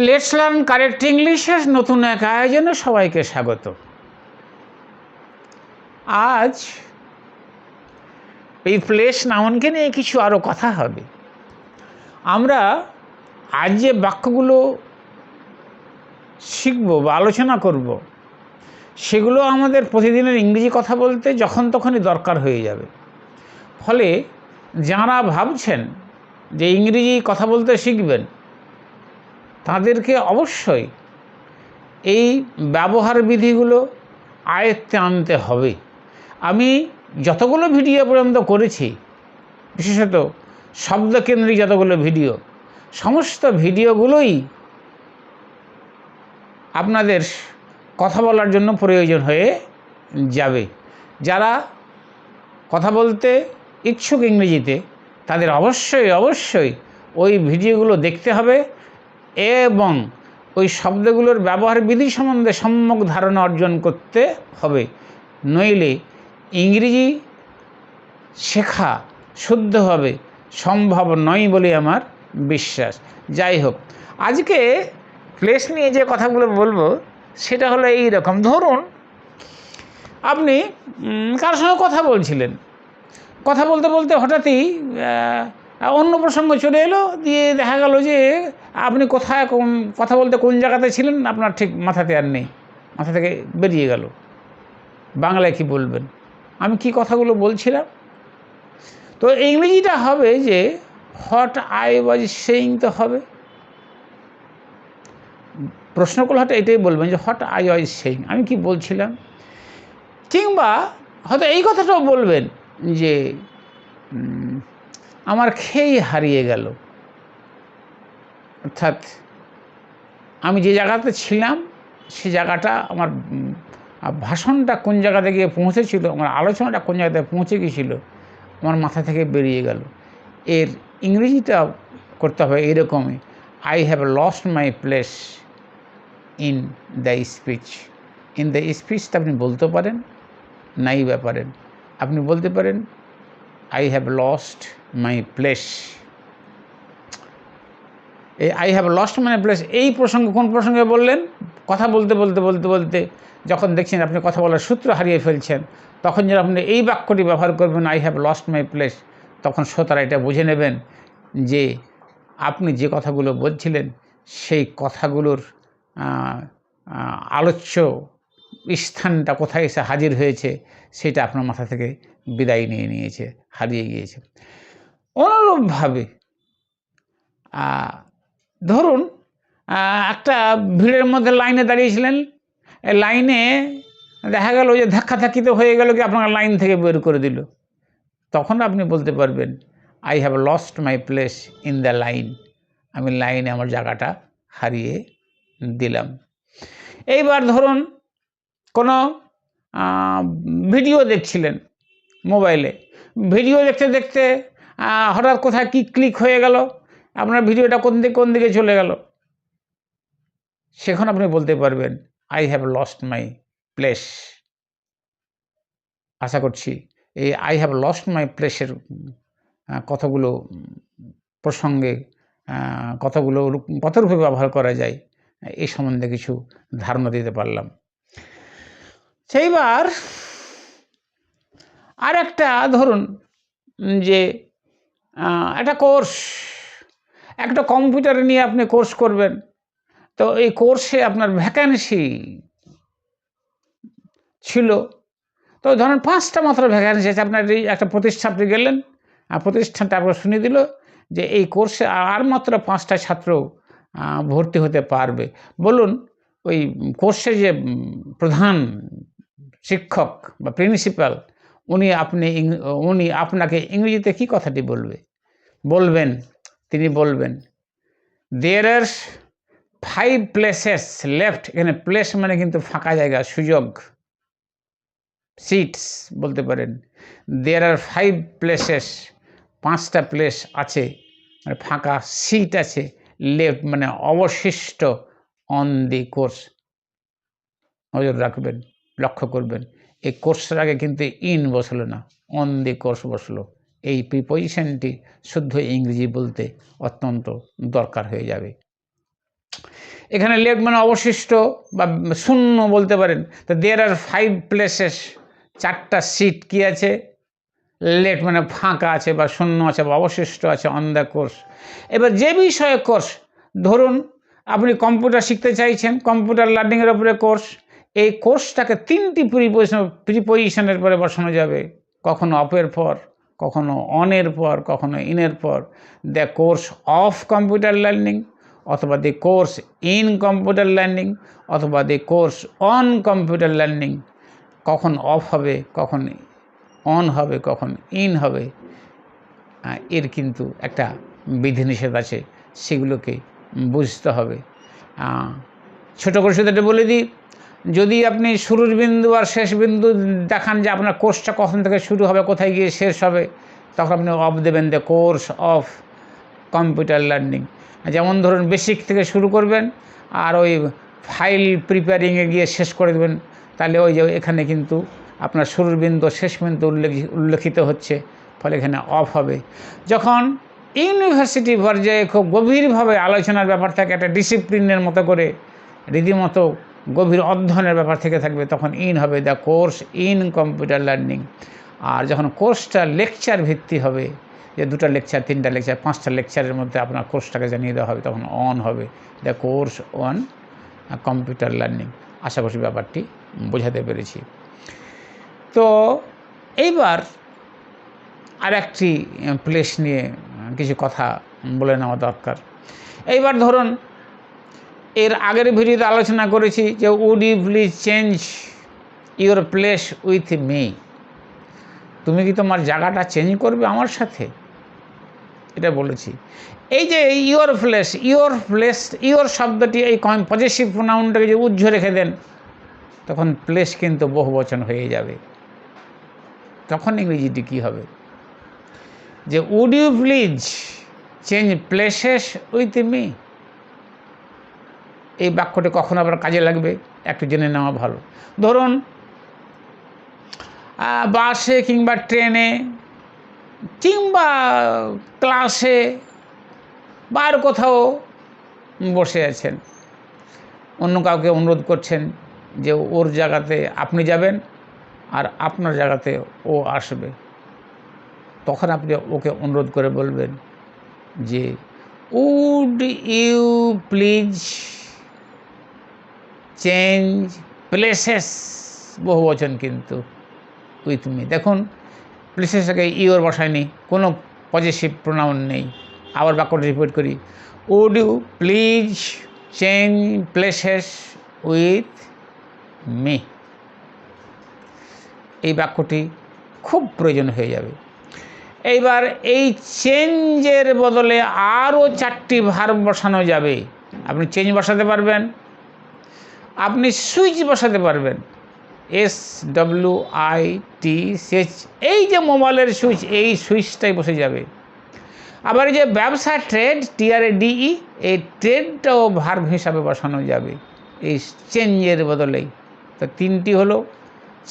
Let's learn correct ইংলিশের নতুন এক আয়োজনে সবাইকে স্বাগত। আজ এই প্লেস নাউনকে নিয়ে কিছু আরও কথা হবে। আমরা আজ যে বাক্যগুলো শিখব বা আলোচনা করব সেগুলো আমাদের প্রতিদিনের ইংরেজি কথা বলতে যখন তখনই দরকার হয়ে যাবে। ফলে যাঁরা ভাবছেন যে ইংরেজি কথা বলতে শিখবেন তাদেরকে অবশ্যই এই ব্যবহার বিধিগুলো আয়ত্তে আনতে হবে। আমি যতগুলো ভিডিও পর্যন্ত করেছি, বিশেষত শব্দকেন্দ্রিক যতগুলো ভিডিও, সমস্ত ভিডিওগুলোই আপনাদের কথা বলার জন্য প্রয়োজন হয়ে যাবে। যারা কথা বলতে ইচ্ছুক ইংরেজিতে তাদের অবশ্যই ওই ভিডিওগুলো দেখতে হবে এবং ওই শব্দগুলোর ব্যবহার বিধি সম্বন্ধে সম্যক ধারণা অর্জন করতে হবে। নইলে ইংরেজি শেখা শুদ্ধভাবে সম্ভব নয় বলে আমার বিশ্বাস। যাই হোক, আজকে প্লেস নিয়ে যে কথাগুলো বলবো সেটা হলো এই রকম। ধরুন আপনি কার সঙ্গে কথা বলছিলেন, কথা বলতে বলতে হঠাৎই অন্য প্রসঙ্গ চলে এলো, দিয়ে দেখা গেল যে আপনি কোথায় কথা বলতে কোন জায়গাতে ছিলেন আপনার ঠিক মাথাতে আর নেই, মাথা থেকে বেরিয়ে গেল। বাংলায় কি বলবেন? আমি কি কথাগুলো বলছিলাম? তো ইংরেজিটা হবে যে হোয়াট আই ওয়াজ সেইং তো হবে। প্রশ্ন করলে হয়তো এটাই বলবেন যে হোয়াট আই ওয়াজ সেইং, আমি কি বলছিলাম। কিংবা হয়তো এই কথাটাও বলবেন যে আমার খেই হারিয়ে গেল, অর্থাৎ আমি যে জায়গাতে ছিলাম সে জায়গাটা, আমার ভাষণটা কোন জায়গাতে গিয়ে পৌঁছেছিল, আমার আলোচনাটা কোন জায়গাতে পৌঁছে গিয়েছিল, আমার মাথা থেকে বেরিয়ে গেল। এর ইংরেজিটা করতে হবে এরকমই, I have lost my place in the speech. In the স্পিচটা আপনি বলতে পারেন, নাই বা পারেন। আপনি বলতে পারেন I have lost my place. এই I have lost my place এই প্রসঙ্গ কোন প্রসঙ্গে বললেন? কথা বলতে বলতে যখন দেখছেন আপনি কথা বলার সূত্র হারিয়ে ফেলছেন, তখন যেন আপনি এই বাক্যটি ব্যবহার করবেন, I have lost my place. তখন শ্রোতারা এটা বুঝে নেবেন যে আপনি যে কথাগুলো বলছিলেন সেই কথাগুলোর আলোচ্য স্থানটা কোথায় এসে হাজির হয়েছে সেটা আপনার মাথা থেকে বিদায় নিয়ে নিয়েছে, হারিয়ে গিয়েছে। অনুরূপভাবে ধরুন একটা ভিড়ের মধ্যে লাইনে দাঁড়িয়েছিলেন, লাইনে দেখা গেল যে ধাক্কাধাক্কিতে হয়ে গেল কি আপনার লাইন থেকে বের করে দিল, তখন আপনি বলতে পারবেন I have lost my place in the line. আমি লাইনে আমার জায়গাটা হারিয়ে দিলাম। এইবার ধরুন কোনো ভিডিও দেখছিলেন মোবাইলে, ভিডিও দেখতে দেখতে হঠাৎ কোথায় কি ক্লিক হয়ে গেল, আপনার ভিডিওটা কোন দিকে চলে গেল, সেখানে আপনি বলতে পারবেন I have lost my place. আশা করছি এই আই হ্যাভ লস্ট মাই প্লেসের কতগুলো প্রসঙ্গে কতগুলো কতরূপে ব্যবহার করা যায় এই সম্বন্ধে কিছু ধারণা দিতে পারলাম। সেইবার আর একটা ধরুন যে একটা কোর্স, একটা কম্পিউটার নিয়ে আপনি কোর্স করবেন, তো এই কোর্সে আপনার ভ্যাকেন্সি ছিল, তো ধরেন 5টা মাত্র ভ্যাকেন্সি আছে। আপনার এই একটা প্রতিষ্ঠান আপনি গেলেন, প্রতিষ্ঠানটা আপনার শুনে দিল যে এই কোর্সে আর মাত্র 5টা ছাত্র ভর্তি হতে পারবে। বলুন ওই কোর্সের যে প্রধান শিক্ষক বা প্রিন্সিপাল উনি আপনাকে ইংরেজিতে কী কথাটি বলবেন? তিনি বলবেন দেয়ার আর 5 প্লেসেস লেফট। এখানে প্লেস মানে কিন্তু ফাঁকা জায়গা, সুযোগ, সিটস বলতে পারেন। দেয়ার আর 5 প্লেসেস, 5টা প্লেস আছে, মানে ফাঁকা সিট আছে, লেফট মানে অবশিষ্ট, অন দি কোর্স। নজর রাখবেন, লক্ষ্য করবেন এই কোর্সের আগে কিন্তু ইন বসলো না, অন দি কোর্স বসলো। এই প্রিপোজিশনটি শুদ্ধ ইংরেজি বলতে অত্যন্ত দরকার হয়ে যাবে। এখানে লেফট মানে অবশিষ্ট বা শূন্য বলতে পারেন। তো দেয়ার আর 5 প্লেসেস, 4টা সিট কি আছে, লেফট মানে ফাঁকা আছে বা শূন্য আছে বা অবশিষ্ট আছে অন দ্য কোর্স। এবার যে বিষয়ে কোর্স, ধরুন আপনি কম্পিউটার শিখতে চাইছেন, কম্পিউটার লার্নিংয়ের উপরে কোর্স, এই কোর্সটাকে 3টি প্রিপোজিশনের পরে বসানো যাবে, কখনো অফের পর, কখনো অনের পর, কখনো ইনের পর। The course of computer learning, অথবা the course in computer learning, অথবা the course on computer learning. কখন অফ হবে, কখন অন হবে, কখন ইন হবে, এর কিন্তু একটা বিধিনিষেধ আছে, সেগুলোকে বুঝতে হবে। ছোট করে শুধু এটা বলে দিই, যদি আপনি শুরুর বিন্দু আর শেষ বিন্দু দেখান যে আপনার কোর্সটা কখন থেকে শুরু হবে, কোথায় গিয়ে শেষ হবে, তখন আপনি অফ দেবেন, the course of computer learning. যেমন ধরুন বেসিক থেকে শুরু করবেন আর ওই ফাইল প্রিপেয়ারিংয়ে গিয়ে শেষ করে দেবেন, তাহলে ওই যে এখানে কিন্তু আপনার শুরুর বিন্দু শেষ বিন্দু উল্লেখিত হচ্ছে, ফলে এখানে অফ হবে। যখন ইউনিভার্সিটি পর্যায়ে খুব গভীরভাবে আলোচনার ব্যাপার থাকে, একটা ডিসিপ্লিনের মতো করে রীতিমতো গভীর অধ্যয়নের ব্যাপার থেকে থাকবে, তখন ইন হবে, the course in computer learning. আর যখন কোর্সটা লেকচার ভিত্তি হবে, যে 2টা লেকচার, 3টা লেকচার, 5টা লেকচারের মধ্যে আপনার কোর্সটাকে জানিয়ে দেওয়া হবে, তখন অন হবে, the course on computer learning. আশা করছি ব্যাপারটি বোঝাতে পেরেছি। তো এইবার আর একটি প্লেস নিয়ে কিছু কথা বলে নেওয়া দরকার। এইবার ধরুন এর আগের ভিডিওতে আলোচনা করেছি যে would you please change your place with me, তুমি কি তোমার জায়গাটা চেঞ্জ করবে আমার সাথে, এটা বলেছি। এই যে ইউর প্লেস, ইউর শব্দটি এই পজেসিভ প্রোনাউনটাকে যে উজ্জ্ব রেখে দেন, তখন প্লেস কিন্তু বহুবচন হয়ে যাবে। তখন ইংরেজিটি কী হবে, যে would you please change places with me. এই বাক্যটি কখন আবার কাজে লাগবে একটু জেনে নেওয়া ভালো। ধরুন বাসে কিংবা ট্রেনে কিংবা ক্লাসে বা আর কোথাও বসে আছেন, অন্য কাউকে অনুরোধ করছেন যে ওর জায়গাতে আপনি যাবেন আর আপনার জায়গাতে ও আসবে, তখন আপনি ওকে অনুরোধ করে বলবেন যে would you please change places, বহুবচন কিন্তু, উইথ মি। দেখুন প্লেসেসটাকে ইউর বসায়নি, কোনো পজেসিভ প্রোনাউন নেই। আবার বাক্যটা রিপিট করি, would you please change places with me. এই বাক্যটি খুব প্রয়োজন হয়ে যাবে। এইবার এই চেঞ্জের বদলে আরও 4টি ভার্ব বসানো যাবে। আপনি চেঞ্জ বসাতে পারবেন, আপনি সুইচ বসাতে পারবেন, SWITCH, এই যে মোবাইলের সুইচ, এই সুইচটাই বসে যাবে। আবার এই যে ব্যবসা ট্রেড, TRADE, এই ট্রেডটাও ভার্ব হিসাবে বসানো যাবে এই চেঞ্জের বদলেই। তো 3টি হলো,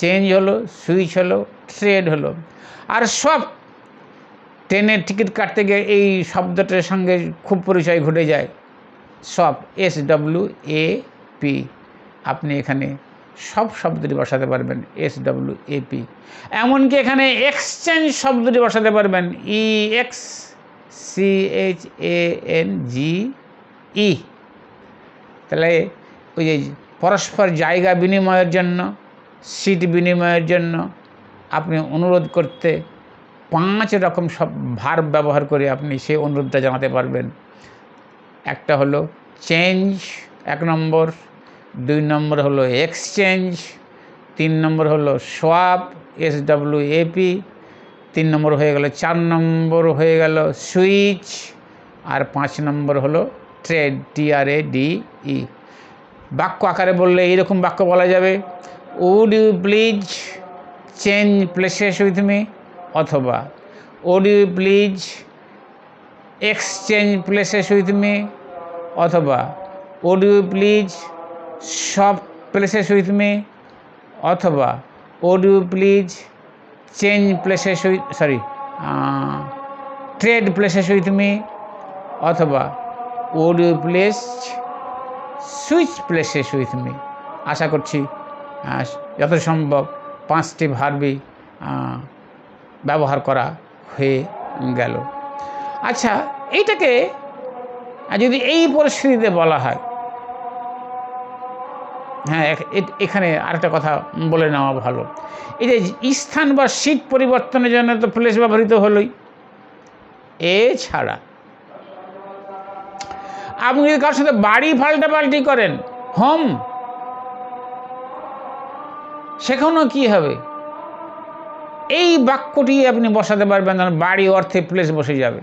চেঞ্জ হলো, সুইচ হলো, ট্রেড হলো। আর সব ট্রেনের টিকিট কাটতে গিয়ে এই শব্দটার সঙ্গে খুব পরিচয় ঘটে যায়, সব SWAP। আপনি এখানে সব শব্দটি বসাতে পারবেন, SWAP। এমনকি এখানে এক্সচেঞ্জ শব্দটি বসাতে পারবেন, EXCHANGE। তাহলে ওই যে পরস্পর জায়গা বিনিময়ের জন্য, সিট বিনিময়ের জন্য আপনি অনুরোধ করতে 5 রকম সব ভার্ব ব্যবহার করে আপনি সেই অনুরোধটা জানাতে পারবেন। একটা হলো চেঞ্জ 1 নম্বর, 2 নম্বর হলো এক্সচেঞ্জ, 3 নম্বর হলো সোয়াপ, SWAP, 3 নম্বর হয়ে গেল, 4 নম্বর হয়ে গেল সুইচ, আর 5 নম্বর হলো ট্রেড, TRADE। বাক্য আকারে বললে এইরকম বাক্য বলা যাবে, would you please change places with me, অথবা would you please exchange places with me, অথবা would you please swap places with me, অথবা would you please change places with trade places with me, অথবা would you please switch places with me. আশা করছি যত সম্ভব 5টি ভার্বই ব্যবহার করা হয়ে গেল। আচ্ছা, এইটাকে যদি এই পরিস্থিতিতে বলা হয়, হ্যাঁ, এখানে আরেকটা কথা বলে নেওয়া ভালো। এই যে স্থান বা সিট পরিবর্তনের জন্য তো প্লেস ব্যবহৃত হলোই, এছাড়া আপনি যদি কারোর সাথে বাড়ি পাল্টাপাল্টি করেন, হোম, সেখানেও কী হবে? এই বাক্যটি আপনি বসাতে পারবেন, বাড়ি অর্থে প্লেস বসে যাবে।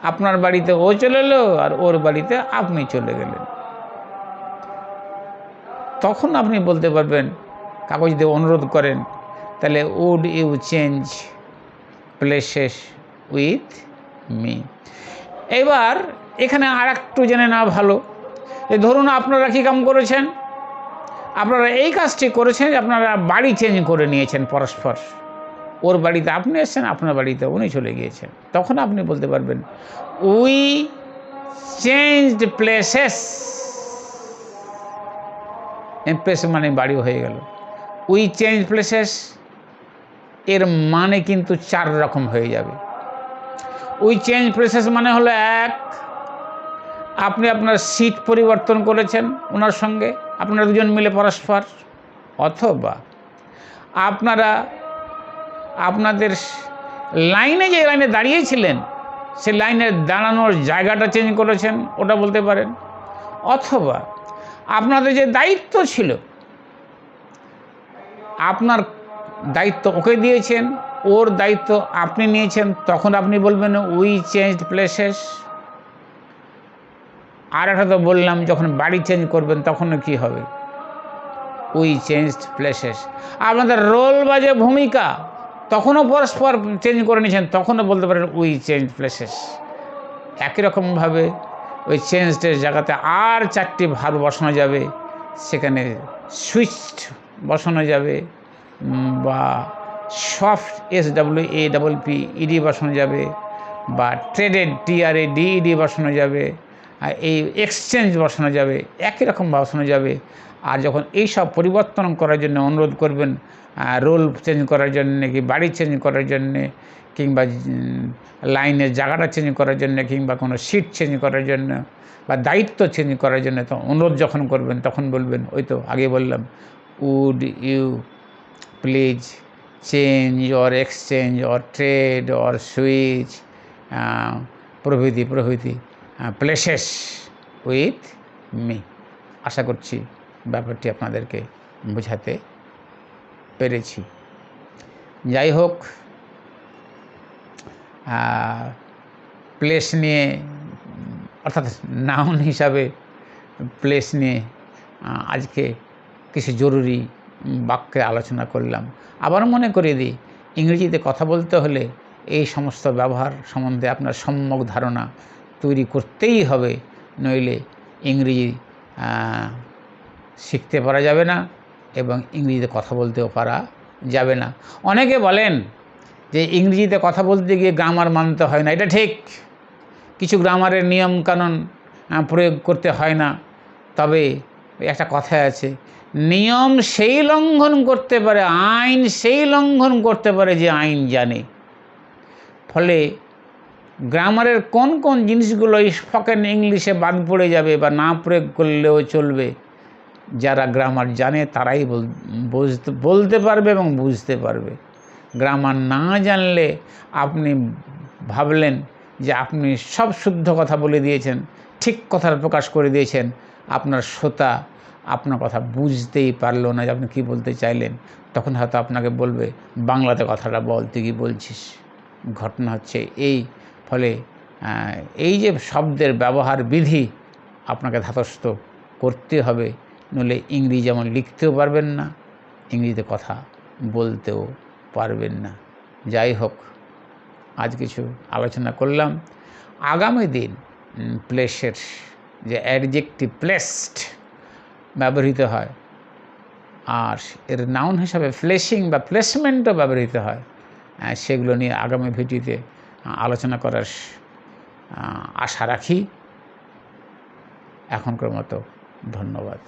আপনার বাড়িতে ও চলে এলো আর ওর বাড়িতে আপনি চলে গেলেন, তখন আপনি বলতে পারবেন, কাগজ দিয়ে অনুরোধ করেন, তাহলে would you change places with me. এবার এখানে আর একটু জেনে নেওয়া ভালো, যে ধরুন আপনারা কী কাম করেছেন, আপনারা এই কাজটি করেছেন, আপনারা বাড়ি চেঞ্জ করে নিয়েছেন পরস্পর। ওর বাড়িতে আপনি এসেছেন, আপনার বাড়িতে উনি চলে গিয়েছেন, তখন আপনি বলতে পারবেন উই চেঞ্জড প্লেসেস। প্লেস মানে বাড়ি হয়ে গেল। উই চেঞ্জ প্লেসেস এর মানে কিন্তু 4 রকম হয়ে যাবে। উই চেঞ্জ প্লেসেস মানে হলো, 1, আপনি আপনার সিট পরিবর্তন করেছেন ওনার সঙ্গে, আপনারা দুজন মিলে পরস্পর, অথবা আপনারা আপনাদের লাইনে যে লাইনে দাঁড়িয়েছিলেন সে লাইনের দাঁড়ানোর জায়গাটা চেঞ্জ করেছেন, ওটা বলতে পারেন। অথবা আপনাদের যে দায়িত্ব ছিল, আপনার দায়িত্ব ওকে দিয়েছেন, ওর দায়িত্ব আপনি নিয়েছেন, তখন আপনি বলবেন উই চেঞ্জড প্লেসেস। আর একটা তো বললাম, যখন বাড়ি চেঞ্জ করবেন তখনও কী হবে? We changed places. আপনাদের রোল বা যে ভূমিকা, তখনও পরস্পর চেঞ্জ করে নিয়েছেন, তখনও বলতে পারেন উই চেঞ্জ প্লেসেস। একই রকমভাবে ওই চেঞ্জডের জায়গাতে আর 4টি ভার্ব বসানো যাবে, সেখানে সুইচড বসানো যাবে, বা সফট SWAPPED বসানো যাবে, বা ট্রেডেড TRADED বসানো যাবে, এই এক্সচেঞ্জ বসানো যাবে, একই রকম বসানো যাবে। আর যখন এই সব পরিবর্তন করার জন্য অনুরোধ করবেন, রোল চেঞ্জ করার জন্যে, কি বাড়ি চেঞ্জ করার জন্যে, কিংবা লাইনের জায়গাটা চেঞ্জ করার জন্য, কিংবা কোনো সিট চেঞ্জ করার জন্য, বা দায়িত্ব চেঞ্জ করার জন্য, তো অনুরোধ যখন করবেন তখন বলবেন, ওই তো আগে বললাম, would you please change or exchange or trade or switch প্রভৃতি প্লেসেস উইথ মি। আশা করছি ব্যাপারটি আপনাদেরকে বোঝাতে পেরেছি। যাই হোক, প্লেস নিয়ে, অর্থাৎ নাউন হিসাবে প্লেস নিয়ে আজকে কিছু জরুরি বাক্যে আলোচনা করলাম। আবার মনে করিয়ে দিই, ইংরেজিতে কথা বলতে হলে এই সমস্ত ব্যবহার সম্বন্ধে আপনার সম্যক ধারণা তৈরি করতেই হবে, নইলে ইংরেজি শিখতে পারা যাবে না এবং ইংরেজিতে কথা বলতেও পারা যাবে না। অনেকে বলেন যে ইংরেজিতে কথা বলতে গিয়ে গ্রামার মানতে হয় না। এটা ঠিক, কিছু গ্রামারের নিয়মকানুন প্রয়োগ করতে হয় না। তবে একটা কথা আছে, নিয়ম সেই লঙ্ঘন করতে পারে, আইন সেই লঙ্ঘন করতে পারে যে আইন জানে। ফলে গ্রামারের কোন কোন জিনিসগুলো স্পোকেন ইংলিশে বাদ পড়ে যাবে বা না প্রয়োগ করলেও চলবে, যারা গ্রামার জানে তারাই বলতে পারবে এবং বুঝতে পারবে। গ্রামার না জানলে আপনি ভাবলেন যে আপনি সব শুদ্ধ কথা বলে দিয়েছেন, ঠিক কথার প্রকাশ করে দিয়েছেন, আপনার শ্রোতা আপনার কথা বুঝতেই পারলো না যে আপনি কী বলতে চাইলেন। তখন হয়তো আপনাকে বলবে, বাংলাতে কথাটা বল, তুই কী বলছিস। ঘটনা হচ্ছে এই। ফলে এই যে শব্দের ব্যবহার বিধি আপনাকে ধাতস্থ করতে হবে, নইলে ইংরেজি যেমন লিখতেও পারবেন না, ইংরেজিতে কথা বলতেও পারবেন না। যাই হোক, আজ কিছু আলোচনা করলাম। আগামী দিন প্লেসের যে অ্যাডজেক্টিভ প্লেসড ব্যবহৃত হয়, আর এর নাউন হিসাবে প্লেসিং বা প্লেসমেন্টও ব্যবহৃত হয়, সেগুলো নিয়ে আগামী ভিডিওতে আলোচনা করার আশা রাখি। এখনকার মতো ধন্যবাদ।